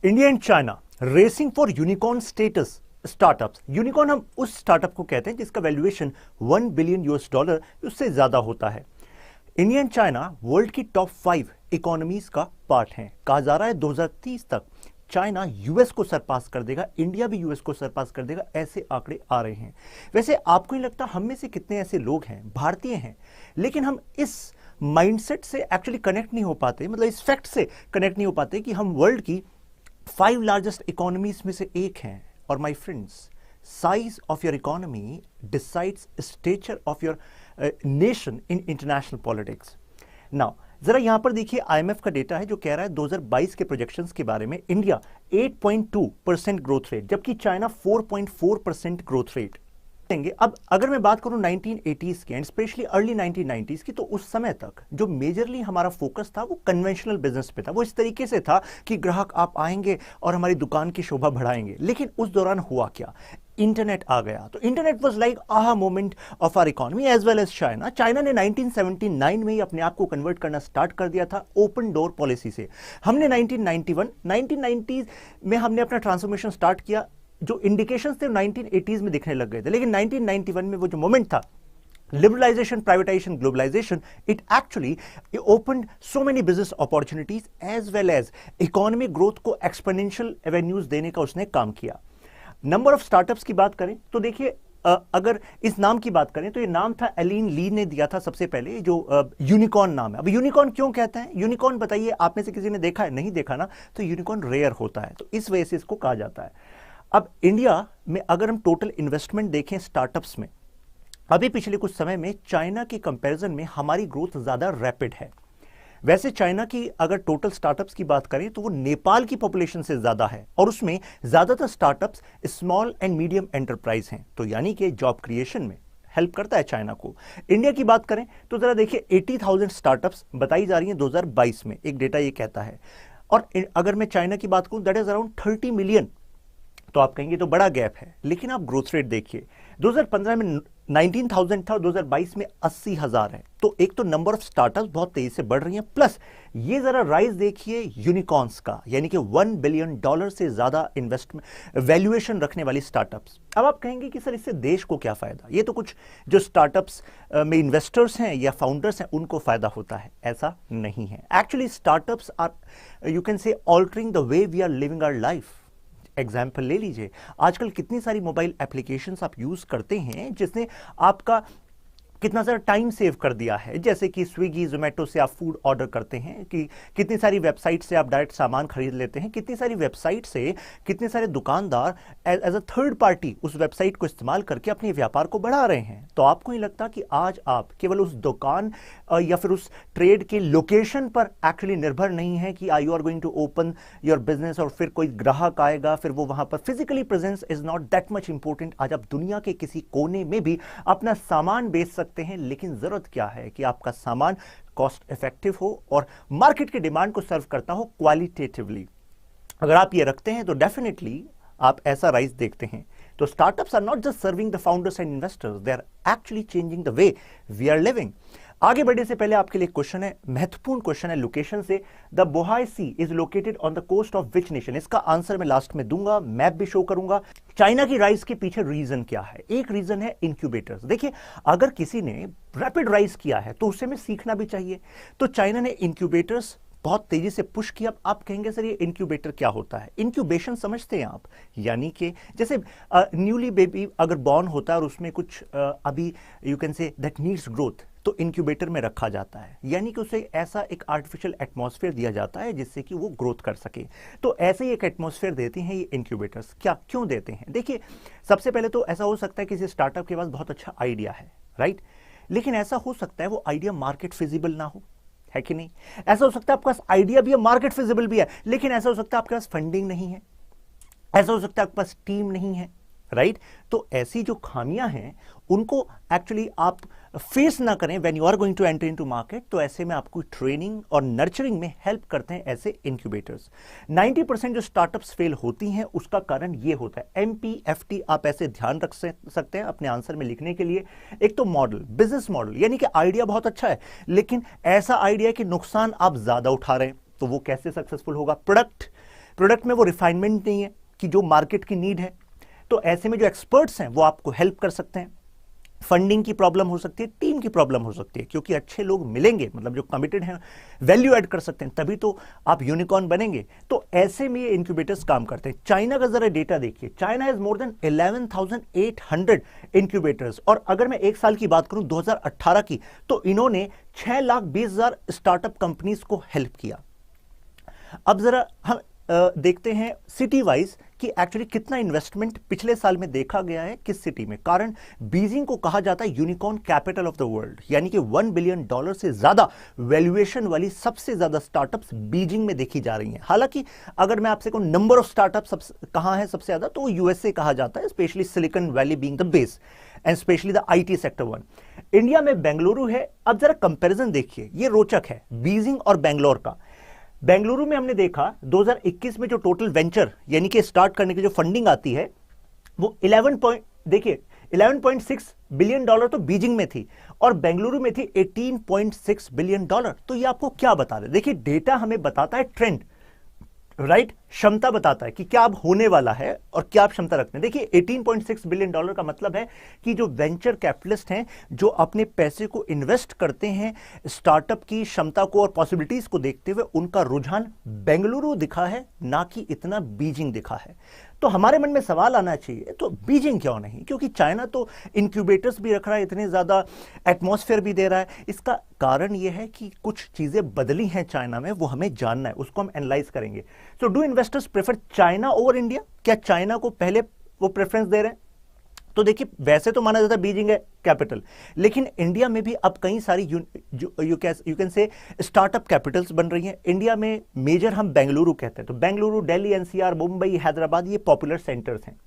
India and China racing for unicorn status startups. Unicorn हम उस startup को कहते हैं जिसका वैल्यूएशन $1 बिलियन उससे ज्यादा होता है। इंडिया एंड चाइना वर्ल्ड की टॉप 5 इकोनॉमीज का पार्ट हैं। कहा जा रहा है 2030 तक चाइना यूएस को सरपास कर देगा, इंडिया भी यूएस को सरपास कर देगा, ऐसे आंकड़े आ रहे हैं। वैसे आपको नहीं लगता हम में से कितने ऐसे लोग हैं, भारतीय हैं, लेकिन हम इस माइंडसेट से एक्चुअली कनेक्ट नहीं हो पाते, मतलब इस फैक्ट से कनेक्ट नहीं हो पाते कि हम वर्ल्ड की 5 लार्जेस्ट इकोनॉमीज में से एक हैं। और my friends, size of your economy decides stature of your nation in international politics. Now जरा यहां पर देखिए, आईएमएफ का डेटा है जो कह रहा है 2022 के प्रोजेक्शंस के बारे में, इंडिया 8.2% ग्रोथ रेट, जबकि चाइना 4.4% ग्रोथ रेट देंगे। अब अगर मैं बात करूं 1980s की एंड स्पेशली अर्ली 1990s की, तो उस समय तक जो मेजरली हमारा फोकस था वो कन्वेंशनल बिजनेस पे था। वो इस तरीके से था कि ग्राहक आप आएंगे और हमारी दुकान की शोभा बढ़ाएंगे। लेकिन उस दौरान हुआ क्या, इंटरनेट आ गया। तो internet was like aha moment of our economy as well as China. China ने 1979 में ही अपने आप को कन्वर्ट करना स्टार्ट कर दिया था ओपन डोर पॉलिसी से। हमने 1990 में हमने अपना ट्रांसफॉर्मेशन स्टार्ट किया। जो इंडिकेशंस थे 1980s में दिखने लग गए थे, लेकिन 1991 में वो जो मोमेंट था, liberalization, privatization, globalization, it actually opened so many business opportunities as well as economic growth को exponential avenues देने का उसने काम किया। नंबर ऑफ स्टार्टअप्स की बात करें तो देखिए, अगर इस नाम की बात करें तो ये नाम था एलिन ली ने दिया था सबसे पहले, जो यूनिकॉर्न नाम है। अब यूनिकॉर्न क्यों कहते हैं? यूनिकॉर्न बताइए, आप में से किसी ने देखा है? नहीं देखा ना, तो यूनिकॉर्न रेयर होता है, तो इस वजह से इसको कहा जाता है। अब इंडिया में अगर हम टोटल इन्वेस्टमेंट देखें स्टार्टअप्स में, अभी पिछले कुछ समय में चाइना के कंपैरिजन में हमारी ग्रोथ ज्यादा रैपिड है। वैसे चाइना की अगर टोटल स्टार्टअप्स की बात करें तो वो नेपाल की पॉपुलेशन से ज्यादा है, और उसमें ज्यादातर startups small and medium enterprise हैं, तो यानी कि जॉब क्रिएशन में हेल्प करता है चाइना को। इंडिया की बात करें तो जरा देखिए, 80,000 स्टार्टअप्स बताई जा रही हैं 2022 में, एक डेटा ये कहता है। और अगर मैं चाइना की बात करूं, दैट इज अराउंड 30 मिलियन। तो आप कहेंगे तो बड़ा गैप है, लेकिन आप ग्रोथ रेट देखिए, 2015 में 19,000 था और 2022 में 80,000 है। तो एक तो नंबर ऑफ स्टार्टअप्स बहुत तेजी से बढ़ रही हैं, प्लस ये जरा राइज देखिए यूनिकॉर्न्स का, यानी कि $1 बिलियन से ज्यादा इन्वेस्टमेंट वैल्यूएशन रखने वाली स्टार्टअप्स। अब आप कहेंगे कि सर इससे देश को क्या फायदा? ये तो कुछ जो स्टार्टअप्स में इन्वेस्टर्स हैं या फाउंडर्स हैं उनको फायदा होता है, ऐसा नहीं है। Actually startups are, you can say, altering the way we are living our life. Example ले लीजिए, आजकल कितनी सारी मोबाइल एप्लीकेशंस आप यूज करते हैं जिसने आपका कितना सारा टाइम सेव कर दिया है, जैसे कि स्विगी जोमेटो से आप फूड ऑर्डर करते हैं, कि कितनी सारी वेबसाइट से आप डायरेक्ट सामान खरीद लेते हैं, कितनी सारी वेबसाइट से कितने सारे दुकानदार एज अ थर्ड पार्टी उस वेबसाइट को इस्तेमाल करके अपने व्यापार को बढ़ा रहे हैं। तो आपको नहीं लगता कि आज आप केवल उस दुकान या फिर उस ट्रेड के लोकेशन पर एक्चुअली निर्भर नहीं है कि I you are going to open your business और फिर कोई ग्राहक आएगा, फिर वो वहां पर physically presence is not that much important. आज आप दुनिया के किसी कोने में भी अपना सामान बेच सकते हैं, लेकिन जरूरत क्या है कि आपका सामान कॉस्ट इफेक्टिव हो और मार्केट के डिमांड को सर्व करता हो क्वालिटेटिवली। अगर आप ये रखते हैं तो डेफिनेटली आप ऐसा राइज देखते हैं। तो startups are not just serving the founders and investors, they are actually changing the way we are living. आगे बढ़ने से पहले आपके लिए क्वेश्चन है, महत्वपूर्ण क्वेश्चन है लोकेशन से। The Bohai sea is located on the coast of which nation? इसका आंसर मैं लास्ट में दूंगा, मैप भी शो करूंगा। चाइना की राइज के पीछे रीजन क्या है? एक रीजन है इंक्यूबेटर्स। देखिए, अगर किसी ने रैपिड राइज किया है तो उससे हमें सीखना भी चाहिए। तो चाइना ने इंक्यूबेटर्स बहुत तेजी से पुश किया। आप कहेंगे सर ये इंक्यूबेटर क्या होता है? इंक्यूबेशन समझते हैं आप? यानी कि जैसे न्यूली बेबी अगर बॉर्न होता है और उसमें कुछ अभी you can say that needs growth, तो इंक्यूबेटर में रखा जाता है, यानी कि उसे ऐसा एक आर्टिफिशियल एटमॉस्फेयर दिया जाता है जिससे कि वो ग्रोथ कर सके। तो ऐसे ही एक एटमॉस्फेयर देते हैं ये इंक्यूबेटर्स। क्या क्यों देते हैं? देखिए, सबसे पहले तो ऐसा हो सकता है किसी स्टार्टअप के पास बहुत अच्छा आइडिया है, राइट, लेकिन ऐसा हो सकता है वो आइडिया मार्केट फिजिबल ना हो, है कि नहीं? ऐसा हो सकता है आपके पास आइडिया भी है, मार्केट फिजिबल भी है, लेकिन ऐसा हो सकता है आपके पास फंडिंग नहीं है, ऐसा हो सकता है आपके पास टीम नहीं है, राइट। तो ऐसी जो खामियां हैं उनको एक्चुअली आप फेस ना करें when you are going to enter into market. तो ऐसे में आपको ट्रेनिंग और नर्चरिंग में हेल्प करते हैं ऐसे इंक्यूबेटर्स। 90% जो स्टार्टअप्स फेल होती हैं उसका कारण ये होता है MPFT। आप ऐसे ध्यान रख सकते हैं अपने आंसर में लिखने के लिए। एक तो मॉडल, बिजनेस मॉडल, यानी कि आइडिया बहुत अच्छा है लेकिन ऐसा आइडिया कि नुकसान आप ज्यादा उठा रहे हैं, तो वो कैसे सक्सेसफुल होगा? प्रोडक्ट में वो रिफाइनमेंट नहीं है कि जो मार्केट की नीड है, तो ऐसे में जो एक्सपर्ट्स हैं वो आपको हेल्प कर सकते हैं। फंडिंग की प्रॉब्लम हो सकती है, टीम की प्रॉब्लम हो सकती है, क्योंकि अच्छे लोग मिलेंगे, मतलब जो कमिटेड हैं, वैल्यू ऐड कर सकते हैं, तभी तो आप यूनिकॉर्न बनेंगे। तो ऐसे में ये इंक्यूबेटर्स काम करते हैं। चाइना का जरा डेटा देखिए, China has more than 11,800 incubators, और अगर मैं एक साल की बात करूं 2018 की, तो इन्होंने 6,20,000 स्टार्टअप कंपनीज को हेल्प किया। अब जरा हम देखते हैं सिटी वाइज कि एक्चुअली कितना इन्वेस्टमेंट पिछले साल में देखा गया है किस सिटी में। कारण बीजिंग को कहा जाता है unicorn capital of the world, यानी कि $1 बिलियन से ज्यादा वैल्यूएशन वाली सबसे ज्यादा स्टार्टअप्स बीजिंग में देखी जा रही हैं। हालांकि अगर मैं आपसे कहूं नंबर ऑफ स्टार्टअप्स कहां है सबसे ज्यादा, तो यूएसए कहा जाता है, specially silicon valley being the base and specially the IT sector one. India में बेंगलुरु है। अब जरा कंपेरिजन देखिए, ये रोचक है बीजिंग और बेंगलोर का। बेंगलुरु में हमने देखा 2021 में जो टोटल वेंचर यानी कि स्टार्ट करने की जो फंडिंग आती है वो 11.6 बिलियन डॉलर तो बीजिंग में थी, और बेंगलुरु में थी 18.6 बिलियन डॉलर। तो ये आपको क्या बता रहे? देखिए डेटा हमें बताता है ट्रेंड, राइट, क्षमता बताता है कि क्या अब होने वाला है और क्या आप क्षमता रखते हैं। देखिए 18.6 बिलियन डॉलर का मतलब है कि जो वेंचर कैपिटलिस्ट हैं, जो अपने पैसे को इन्वेस्ट करते हैं स्टार्टअप की क्षमता को और पॉसिबिलिटीज को देखते हुए, उनका रुझान बेंगलुरु दिखा है, ना कि इतना बीजिंग दिखा है। तो हमारे मन में सवाल आना चाहिए, तो बीजिंग क्यों नहीं? क्योंकि चाइना तो इंक्यूबेटर्स भी रख रहा है, इतने ज्यादा एटमॉस्फेयर भी दे रहा है। इसका कारण यह है कि कुछ चीजें बदली हैं चाइना में, वो हमें जानना है, उसको हम एनालाइज करेंगे। So do investors prefer China over India? क्या चाइना को पहले वो प्रेफरेंस दे रहे हैं? तो देखिए वैसे तो माना जाता है बीजिंग है कैपिटल, लेकिन इंडिया में भी अब कई सारी यू कैन से स्टार्टअप कैपिटल्स बन रही हैं। इंडिया में मेजर हम बेंगलुरु कहते हैं, तो बेंगलुरु, दिल्ली, एनसीआर, मुंबई, हैदराबाद, ये पॉपुलर सेंटर्स हैं।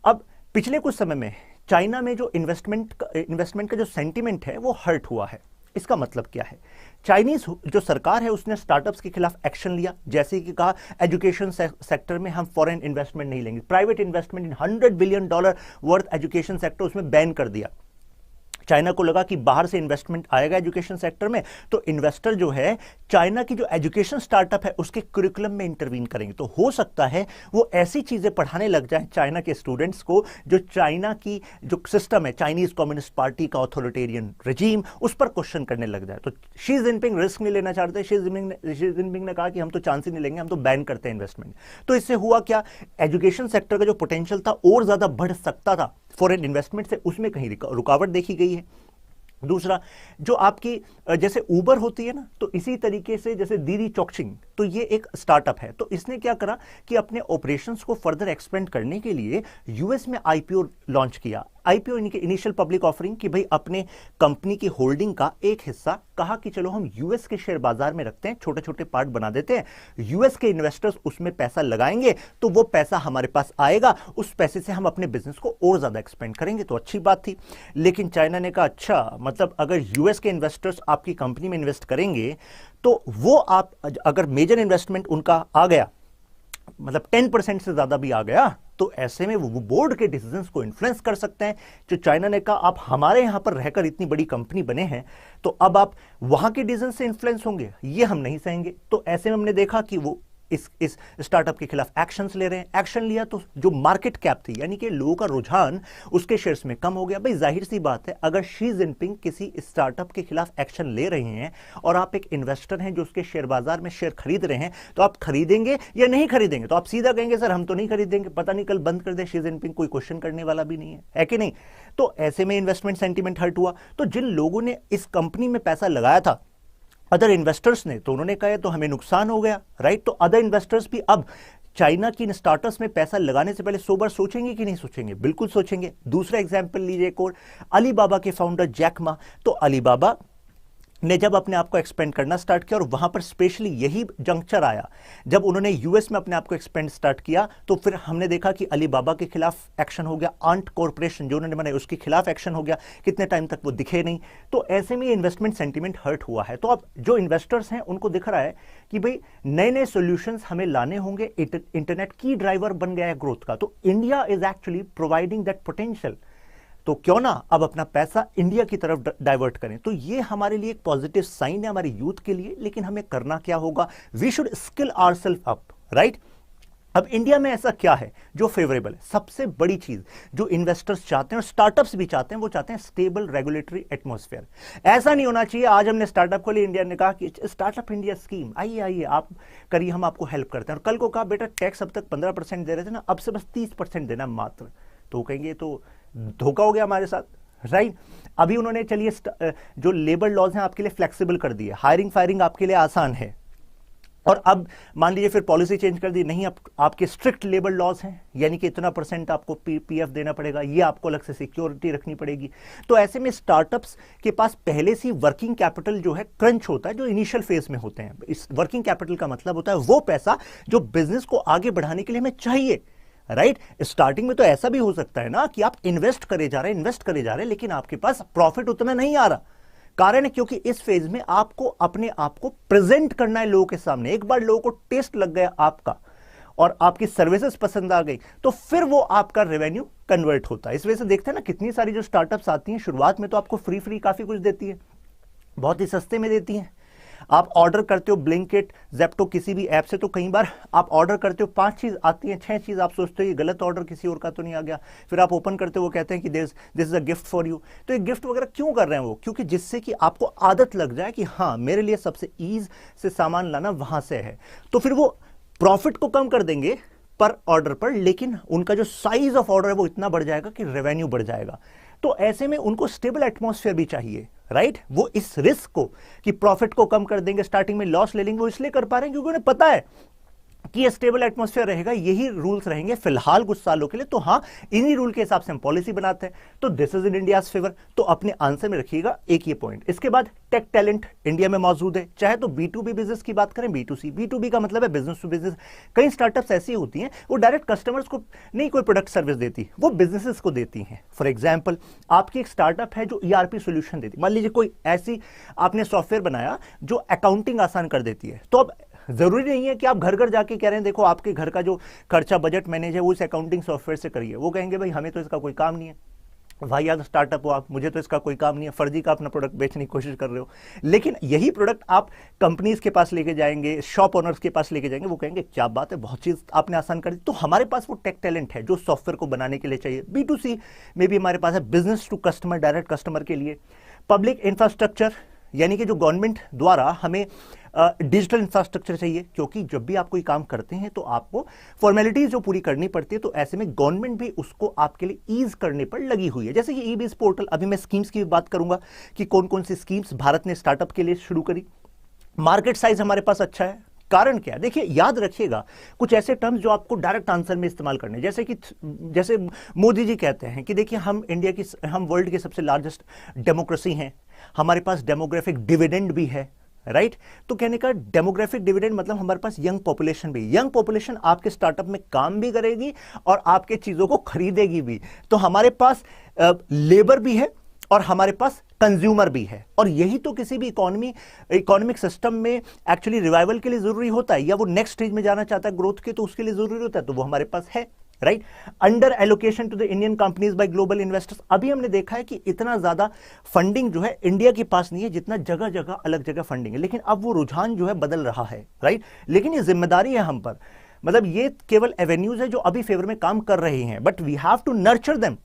अब पिछले कुछ समय में चाइना में जो इन्वेस्टमेंट का जो सेंटिमेंट है वो हर्ट हुआ है। इसका मतलब क्या है? चाइनीज जो सरकार है उसने स्टार्टअप्स के खिलाफ एक्शन लिया, जैसे कि कहा एजुकेशन सेक्टर में हम फॉरेन इन्वेस्टमेंट नहीं लेंगे, प्राइवेट इन्वेस्टमेंट इन $100 बिलियन वर्थ एजुकेशन सेक्टर उसमें बैन कर दिया। चाइना को लगा कि बाहर से इन्वेस्टमेंट आएगा एजुकेशन सेक्टर में, तो इन्वेस्टर जो है चाइना की जो एजुकेशन स्टार्टअप है उसके करिकुलम में इंटरवीन करेंगे। तो हो सकता है वो ऐसी चीजें पढ़ाने लग जाए चाइना के स्टूडेंट्स को जो चाइना की जो सिस्टम है, चाइनीज कम्युनिस्ट पार्टी का ऑथोरिटेरियन रिजीम, उस पर क्वेश्चन करने लग जाए। तो शी जिनपिंग रिस्क नहीं लेना चाहते। शी जिनपिंग ने कहा कि हम तो चांस ही नहीं लेंगे, हम तो बैन करते हैं इन्वेस्टमेंट। तो इससे हुआ क्या? एजुकेशन सेक्टर का जो पोटेंशियल था और ज्यादा बढ़ सकता था फॉरेन इन्वेस्टमेंट से, उसमें कहीं रुकावट देखी गई है। दूसरा, जो आपकी जैसे उबर होती है ना, तो इसी तरीके से जैसे दीदी चौकसिंग, तो ये एक स्टार्टअप है। तो इसने क्या करा कि अपने ऑपरेशंस को फर्दर एक्सपेंड करने के लिए यूएस में आईपीओ लॉन्च किया। आईपीओ यानी कि इनिशियल पब्लिक ऑफरिंग, कि भाई अपने कंपनी की होल्डिंग का एक हिस्सा कहा कि चलो हम यूएस के शेयर बाजार में रखते हैं, छोटे छोटे पार्ट बना देते हैं, यूएस के इन्वेस्टर्स उसमें पैसा लगाएंगे, तो वो पैसा हमारे पास आएगा, उस पैसे से हम अपने बिजनेस को और ज्यादा एक्सपेंड करेंगे। तो अच्छी बात थी। लेकिन चाइना ने कहा अच्छा, मतलब अगर यूएस के इन्वेस्टर्स आपकी कंपनी में इन्वेस्ट करेंगे तो वो आप अगर मेजर इन्वेस्टमेंट उनका आ गया, मतलब 10% से ज्यादा भी आ गया, तो ऐसे में वो बोर्ड के डिसीजंस को इन्फ्लुएंस कर सकते हैं। जो चाइना ने कहा आप हमारे यहां पर रहकर इतनी बड़ी कंपनी बने हैं, तो अब आप वहां के डिसीजन से इन्फ्लुएंस होंगे, ये हम नहीं सहेंगे। तो ऐसे में हमने देखा कि वो इस स्टार्टअप के खिलाफ एक्शंस ले रहे हैं। एक्शन लिया तो जो मार्केट कैप थी, यानी कि लोगों का रुझान उसके शेयर्स में कम हो गया। भाई जाहिर सी बात है, अगर शी जिनपिंग किसी स्टार्टअप के खिलाफ एक्शन ले रहे हैं और आप एक इन्वेस्टर हैं जो उसके शेयर बाजार में शेयर खरीद रहे हैं, तो आप खरीदेंगे या नहीं खरीदेंगे? तो आप सीधा कहेंगे सर हम तो नहीं खरीदेंगे, पता नहीं कल बंद कर दे शी जिनपिंग, कोई क्वेश्चन करने वाला भी नहीं है कि नहीं? तो ऐसे में इन्वेस्टमेंट सेंटीमेंट हर्ट हुआ। तो जिन लोगों ने इस कंपनी में पैसा लगाया था, अदर इन्वेस्टर्स ने, तो उन्होंने कहा तो हमें नुकसान हो गया, राइट? तो अदर इन्वेस्टर्स भी अब चाइना की स्टार्टअप्स में पैसा लगाने से पहले 100 बार सोचेंगे कि नहीं सोचेंगे? बिल्कुल सोचेंगे। दूसरा एग्जांपल लीजिए एक और, अलीबाबा के फाउंडर जैक मा। तो अलीबाबा ने जब अपने आप को एक्सपेंड करना स्टार्ट किया, और वहां पर स्पेशली यही जंक्चर आया जब उन्होंने यूएस में अपने आप को एक्सपेंड स्टार्ट किया, तो फिर हमने देखा कि अलीबाबा के खिलाफ एक्शन हो गया। आंट कॉर्पोरेशन जो उन्होंने बनाई उसके खिलाफ एक्शन हो गया, कितने टाइम तक वो दिखे नहीं। तो ऐसे में इन्वेस्टमेंट सेंटीमेंट हर्ट हुआ है। तो अब जो इन्वेस्टर्स हैं उनको दिख रहा है कि भाई नए नए सोल्यूशंस हमें लाने होंगे। इंटरनेट की ड्राइवर बन गया है ग्रोथ का, तो India is actually providing that potential. तो क्यों ना अब अपना पैसा इंडिया की तरफ डाइवर्ट करें। तो ये हमारे लिए एक पॉजिटिव साइन है हमारे यूथ के लिए। लेकिन हमें करना क्या होगा? We should skill ourselves up, right? अब इंडिया में ऐसा क्या है जो फेवरेबल है? सबसे बड़ी चीज जो इन्वेस्टर्स चाहते हैं और स्टार्टअप्स भी चाहते हैं, वो चाहते हैं स्टेबल रेगुलेटरी एटमॉस्फेयर। ऐसा नहीं होना चाहिए आज हमने स्टार्टअप खोली, इंडिया ने कहा कि स्टार्टअप इंडिया स्कीम, आइए आइए आप करिए, हम आपको हेल्प करते हैं, और कल को कहा बेटा टैक्स अब तक 15% दे रहे थे ना, अब से बस 30% देना मात्र, तो कहेंगे तो धोखा हो गया हमारे साथ, राइट? अभी उन्होंने चलिए जो लेबर लॉज हैं आपके लिए फ्लेक्सिबल कर दिए, हायरिंग फायरिंग आपके लिए आसान है, और अब मान लीजिए फिर पॉलिसी चेंज कर दी, नहीं आपके स्ट्रिक्ट लेबर लॉज हैं, यानी कि इतना % आपको पीएफ देना पड़ेगा, ये आपको अलग से सिक्योरिटी रखनी पड़ेगी। तो ऐसे में स्टार्टअप्स के पास पहले से वर्किंग कैपिटल जो है क्रंच होता है, जो इनिशियल फेज में होते हैं। इस वर्किंग कैपिटल का मतलब होता है वो पैसा जो बिजनेस को आगे बढ़ाने के लिए हमें चाहिए, राइट? स्टार्टिंग में तो ऐसा भी हो सकता है ना कि आप इन्वेस्ट करे जा रहे हैं, लेकिन आपके पास प्रॉफिट उतना नहीं आ रहा। कारण है क्योंकि इस फेज में आपको अपने आप को प्रेजेंट करना है लोगों के सामने। एक बार लोगों को टेस्ट लग गया आपका और आपकी सर्विसेज पसंद आ गई, तो फिर वो आपका रेवेन्यू कन्वर्ट होता है। इस वजह से देखते हैं ना कितनी सारी जो स्टार्टअप्स आती हैं, शुरुआत में तो आपको फ्री काफी कुछ देती है, बहुत ही सस्ते में देती हैं। आप ऑर्डर करते हो ब्लिंकिट, ज़ेप्टो, किसी भी ऐप से, तो कई बार आप ऑर्डर करते हो 5 चीज़ आती हैं, 6 चीज़ आप सोचते हो ये गलत ऑर्डर किसी और का तो नहीं आ गया, फिर आप ओपन करते हो वो कहते हैं कि this is a gift for you. तो ये गिफ्ट वगैरह क्यों कर रहे हैं वो? क्योंकि जिससे कि आपको आदत लग जाए कि हाँ मेरे लिए सबसे ईज से सामान लाना वहां से है। तो फिर वो प्रॉफिट को कम कर देंगे पर ऑर्डर पर, लेकिन उनका जो साइज ऑफ ऑर्डर है वो इतना बढ़ जाएगा कि रेवेन्यू बढ़ जाएगा। तो ऐसे में उनको स्टेबल एटमॉस्फेयर भी चाहिए, राइट? वो इस रिस्क को कि प्रॉफिट को कम कर देंगे, स्टार्टिंग में लॉस ले लेंगे, वो इसलिए कर पा रहे हैं क्योंकि उन्हें पता है कि ये स्टेबल एटमॉस्फेयर रहेगा, यही रूल्स रहेंगे फिलहाल कुछ सालों के लिए। तो हाँ, इन्हीं रूल के हिसाब से हम पॉलिसी बनाते हैं। तो this is in India's favour. तो अपने आंसर में रखिएगा एक ये पॉइंट। इसके बाद टेक टैलेंट इंडिया में मौजूद है, चाहे तो B2B बिजनेस की बात करें, B2C। B2B का मतलब है बिजनेस टू बिजनेस। कई स्टार्टअप्स ऐसी होती हैं वो डायरेक्ट कस्टमर्स को नहीं कोई प्रोडक्ट सर्विस देती, वो बिजनेसेस को देती हैं। फॉर एग्जाम्पल, आपकी एक स्टार्टअप है जो ERP सोल्यूशन देती, मान लीजिए कोई ऐसी आपने सॉफ्टवेयर बनाया जो अकाउंटिंग आसान कर देती है। तो अब जरूरी नहीं है कि आप घर घर जाके कह रहे हैं देखो आपके घर का जो खर्चा बजट मैनेज है वो इस अकाउंटिंग सॉफ्टवेयर से करिए। वो कहेंगे भाई हमें तो इसका कोई काम नहीं है, भाई यार स्टार्टअप हो आप, मुझे तो इसका कोई काम नहीं है, फर्जी का अपना प्रोडक्ट बेचने की कोशिश कर रहे हो। लेकिन यही प्रोडक्ट आप कंपनीज के पास लेके जाएंगे, शॉप ओनर्स के पास लेके जाएंगे, वो कहेंगे क्या बात है, बहुत चीज आपने आसान कर दी। तो हमारे पास वो टेक टैलेंट है जो सॉफ्टवेयर को बनाने के लिए चाहिए। B2C में भी हमारे पास है, business to customer, direct customer के लिए। पब्लिक इंफ्रास्ट्रक्चर, यानी कि जो गवर्नमेंट द्वारा हमें डिजिटल इंफ्रास्ट्रक्चर चाहिए, क्योंकि जब भी आप कोई काम करते हैं तो आपको फॉर्मेलिटीज जो पूरी करनी पड़ती है, तो ऐसे में गवर्नमेंट भी उसको आपके लिए ईज करने पर लगी हुई है। जैसे कि ई-बिज पोर्टल, अभी मैं स्कीम्स की भी बात करूंगा कि कौन कौन सी स्कीम्स भारत ने स्टार्टअप के लिए शुरू करी। मार्केट साइज हमारे पास अच्छा है। कारण क्या है? देखिए याद रखिएगा कुछ ऐसे टर्म्स जो आपको डायरेक्ट आंसर में इस्तेमाल करने, जैसे मोदी जी कहते हैं कि देखिए हम वर्ल्ड के सबसे लार्जेस्ट डेमोक्रेसी हैं, हमारे पास डेमोग्राफिक डिविडेंड भी है, राइट? तो कहने का डेमोग्राफिक डिविडेंड मतलब हमारे पास यंग पॉपुलेशन भी, यंग पॉपुलेशन आपके स्टार्टअप में काम भी करेगी और आपके चीजों को खरीदेगी भी। तो हमारे पास लेबर भी है और हमारे पास कंज्यूमर भी है, और यही तो किसी भी इकोनॉमिक सिस्टम में एक्चुअली रिवाइवल के लिए जरूरी होता है, या वो नेक्स्ट स्टेज में जाना चाहता है ग्रोथ के, तो उसके लिए जरूरी होता है, तो वो हमारे पास है, right? Under allocation to the Indian companies by global investors. अभी हमने देखा है कि इतना ज्यादा फंडिंग जो है इंडिया के पास नहीं है जितना जगह जगह अलग जगह फंडिंग है, लेकिन अब वो रुझान जो है बदल रहा है, राइट? लेकिन ये जिम्मेदारी है हम पर, मतलब ये केवल एवेन्यूज है जो अभी फेवर में काम कर रहे हैं, but we have to nurture them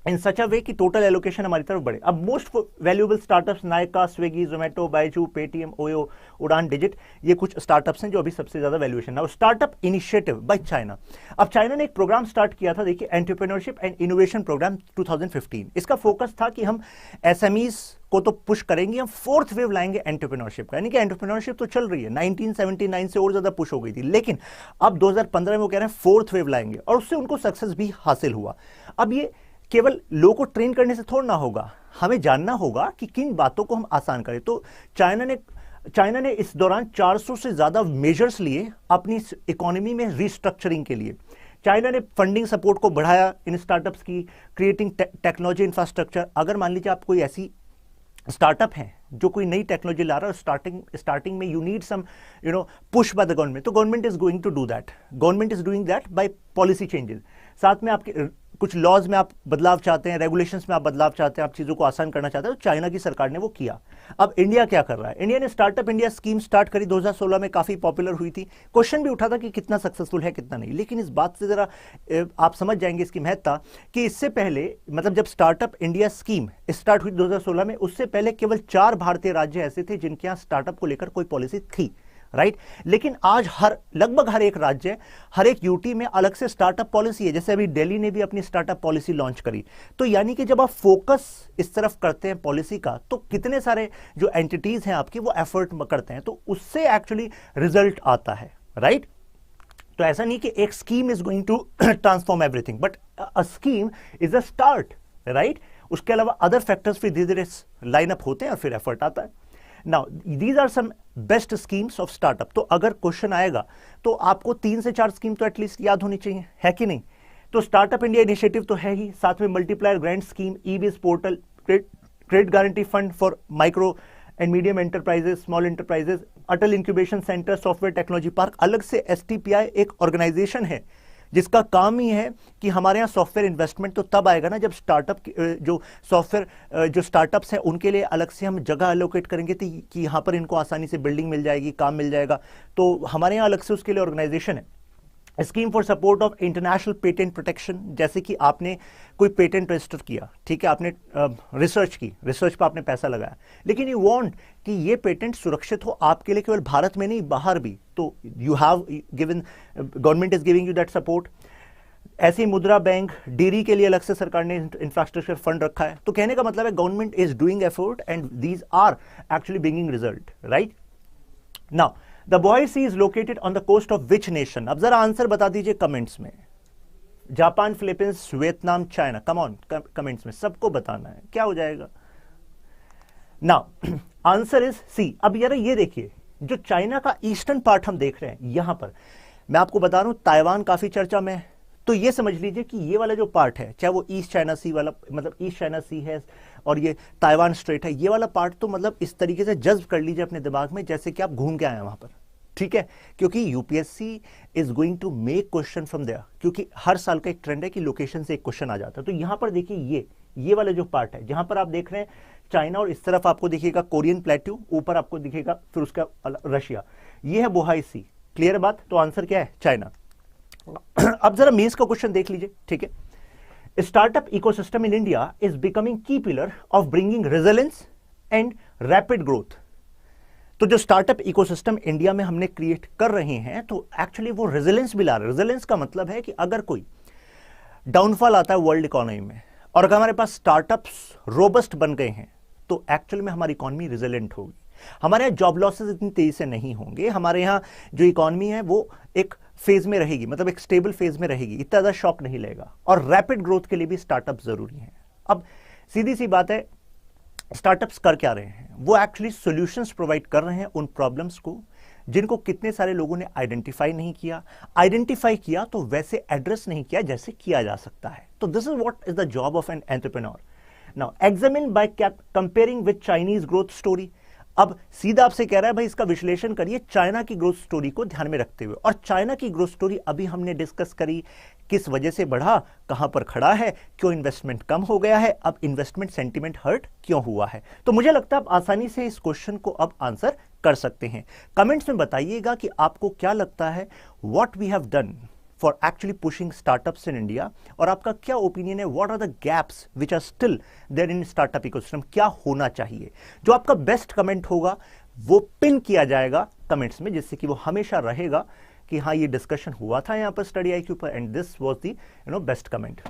in such a way कि टोटल एलोकेशन हमारी तरफ बढ़े। अब most valuable startups Nykaa, Swiggy, Zomato, Byju, Paytm, OYO, Udaan Digit, ये कुछ स्टार्टअप्स हैं जो अभी सबसे ज्यादा वैल्यूएशन है। Startup initiative by China. अब चाइना ने एक प्रोग्राम स्टार्ट किया था, देखिए एंटरप्रेन्योरशिप एंड इनोवेशन प्रोग्राम 2015। इसका फोकस था कि हम एसएमईज को तो पुश करेंगे, हम 4th वेव लाएंगे एंटरप्रेन्योरशिप का, यानी कि एंटरप्रेन्योरशिप तो चल रही है, 1979 से और ज्यादा पुश हो गई थी, लेकिन अब 2015 में वो कह रहे हैं 4th वेव लाएंगे, और उससे उनको सक्सेस भी हासिल हुआ। अब ये केवल लोगों को ट्रेन करने से थोड़ा ना होगा, हमें जानना होगा कि किन बातों को हम आसान करें। तो चाइना ने इस दौरान 400 से ज्यादा मेजर्स लिए अपनी इकोनॉमी में रिस्ट्रक्चरिंग के लिए। चाइना ने फंडिंग सपोर्ट को बढ़ाया इन स्टार्टअप्स की, क्रिएटिंग टेक्नोलॉजी इंफ्रास्ट्रक्चर। अगर मान लीजिए आप कोई ऐसी स्टार्टअप है जो कोई नई टेक्नोलॉजी ला रहा है, स्टार्टिंग में you need some push by the government, तो government is going to do that, government is doing that by policy changes. साथ में आपके कुछ लॉज में आप बदलाव चाहते हैं, रेगुलेशंस में आप बदलाव चाहते हैं, आप चीज़ों को आसान करना चाहते हैं, तो चाइना की सरकार ने वो किया। अब इंडिया क्या कर रहा है? इंडिया ने स्टार्टअप इंडिया स्कीम स्टार्ट करी 2016 में, काफ़ी पॉपुलर हुई थी। क्वेश्चन भी उठा था कि कितना सक्सेसफुल है कितना नहीं, लेकिन इस बात से ज़रा आप समझ जाएंगे इसकी महत्ता कि इससे पहले, मतलब जब स्टार्टअप इंडिया स्कीम स्टार्ट हुई 2016 में, उससे पहले केवल 4 भारतीय राज्य ऐसे थे जिनके यहाँ स्टार्टअप को लेकर कोई पॉलिसी थी, राइट। लेकिन आज लगभग हर एक राज्य, हर एक यूटी में अलग से स्टार्टअप पॉलिसी है। जैसे अभी दिल्ली ने भी अपनी स्टार्टअप पॉलिसी लॉन्च करी। तो यानी कि जब आप फोकस इस तरफ करते हैं पॉलिसी का, तो कितने सारे जो एंटिटीज हैं आपकी वो एफर्ट करते हैं, तो उससे एक्चुअली रिजल्ट आता है, राइट। तो ऐसा नहीं कि एक scheme is going to transform everything, but a scheme is a start, right. उसके अलावा अदर फैक्टर्स फिर धीरे धीरे लाइन अप होते हैं और फिर एफर्ट आता है। Now these are some best schemes of startup. तो अगर क्वेश्चन आएगा तो आपको 3 से 4 स्कीम तो एटलीस्ट याद होनी चाहिए, है कि नहीं? तो स्टार्टअप इंडिया इनिशिएटिव तो है ही, साथ में multiplier grant scheme, e-biz portal, credit guarantee fund for micro and medium enterprises, small enterprises, Atal incubation centre, software technology park. अलग से एसटीपीआई एक ऑर्गेनाइजेशन है जिसका काम ही है कि हमारे यहाँ सॉफ्टवेयर इन्वेस्टमेंट तो तब आएगा ना जब स्टार्टअप जो सॉफ्टवेयर जो स्टार्टअप्स हैं उनके लिए अलग से हम जगह एलोकेट करेंगे कि यहाँ पर इनको आसानी से बिल्डिंग मिल जाएगी, काम मिल जाएगा। तो हमारे यहाँ अलग से उसके लिए ऑर्गेनाइजेशन है। Scheme for support of international patent protection, जैसे कि आपने कोई पेटेंट रजिस्टर किया, ठीक है, आपने रिसर्च की, रिसर्च पर आपने पैसा लगाया, लेकिन यू वांट कि ये पेटेंट सुरक्षित हो आपके लिए केवल भारत में नहीं बाहर भी, तो you have given, government is giving you that support. ऐसी मुद्रा बैंक, डेयरी के लिए अलग से सरकार ने इंफ्रास्ट्रक्चर फंड रखा है। तो कहने का मतलब है government is doing effort and these are actually bringing result, right. Now the Bohai sea is located on the coast of which nation? अब जरा आंसर बता दीजिए कमेंट्स में। Japan, Philippines, Vietnam, China. Come on, comments में सबको बताना है, क्या हो जाएगा? Now answer is C. अब यार ये देखिए, जो चाइना का ईस्टर्न पार्ट हम देख रहे हैं यहां पर, मैं आपको बता रहा हूं ताइवान काफी चर्चा में है। तो ये समझ लीजिए कि ये वाला जो पार्ट है, चाहे वो ईस्ट चाइना सी वाला, मतलब ईस्ट चाइना सी है और ये ताइवान स्ट्रेट है, ये वाला पार्ट तो मतलब इस तरीके से जज्ब कर लीजिए अपने दिमाग में जैसे कि आप घूम के आए हैं वहां पर, ठीक है। क्योंकि UPSC is going to make question from there, क्योंकि हर साल का एक ट्रेंड है कि लोकेशन से एक क्वेश्चन आ जाता है। तो यहां पर देखिए ये वाला जो पार्ट है जहां पर आप देख रहे हैं चाइना, और इस तरफ आपको दिखेगा कोरियन प्लेट्यू, ऊपर आपको दिखेगा फिर उसका रशिया, ये है बोहाई सी। क्लियर बात? तो आंसर क्या है? चाइना। अब जरा मेंस का क्वेश्चन देख लीजिए, ठीक है। Startup ecosystem in India is becoming key pillar of bringing resilience and rapid growth. तो जो स्टार्टअप इकोसिस्टम इंडिया में हमने क्रिएट कर रहे हैं, तो एक्चुअली वो रेजिलेंस भी ला रहे हैं। रेजिलेंस का मतलब है कि अगर कोई डाउनफॉल आता है वर्ल्ड इकोनॉमी में और अगर हमारे पास स्टार्टअप्स रोबस्ट बन गए हैं, तो एक्चुअल में हमारी इकोनॉमी रेजिलेंट होगी। हमारे यहाँ जॉब लॉसेस इतनी तेजी से नहीं होंगे, हमारे यहाँ जो इकोनॉमी है वो एक फेज में रहेगी, मतलब एक स्टेबल फेज में रहेगी, इतना ज्यादा शॉक नहीं लेगा। और रैपिड ग्रोथ के लिए भी स्टार्टअप जरूरी है। अब सीधी सी बात है, स्टार्टअप्स कर क्या रहे हैं? वो एक्चुअली सॉल्यूशंस प्रोवाइड कर रहे हैं उन प्रॉब्लम्स को जिनको कितने सारे लोगों ने आइडेंटिफाई नहीं किया, आइडेंटिफाई किया तो वैसे एड्रेस नहीं किया जैसे किया जा सकता है। तो this is what is the job of an entrepreneur. Now examine by comparing with Chinese growth story. अब सीधा आपसे कह रहा है भाई इसका विश्लेषण करिए चाइना की ग्रोथ स्टोरी को ध्यान में रखते हुए। और चाइना की ग्रोथ स्टोरी अभी हमने डिस्कस करी, किस वजह से बढ़ा, कहां पर खड़ा है, क्यों इन्वेस्टमेंट कम हो गया है, अब इन्वेस्टमेंट सेंटीमेंट हर्ट क्यों हुआ है। तो मुझे लगता है आप आसानी से इस क्वेश्चन को अब आंसर कर सकते हैं। कमेंट्स में बताइएगा कि आपको क्या लगता है what we have done for actually pushing startups in India, और आपका क्या ओपिनियन है, what are the gaps which are still there in startup ecosystem, क्या होना चाहिए। जो आपका बेस्ट कमेंट होगा वो पिन किया जाएगा कमेंट्स में, जिससे कि वो हमेशा रहेगा कि हाँ ये डिस्कशन हुआ था यहाँ पर स्टडी IQ पर, and this was the best comment.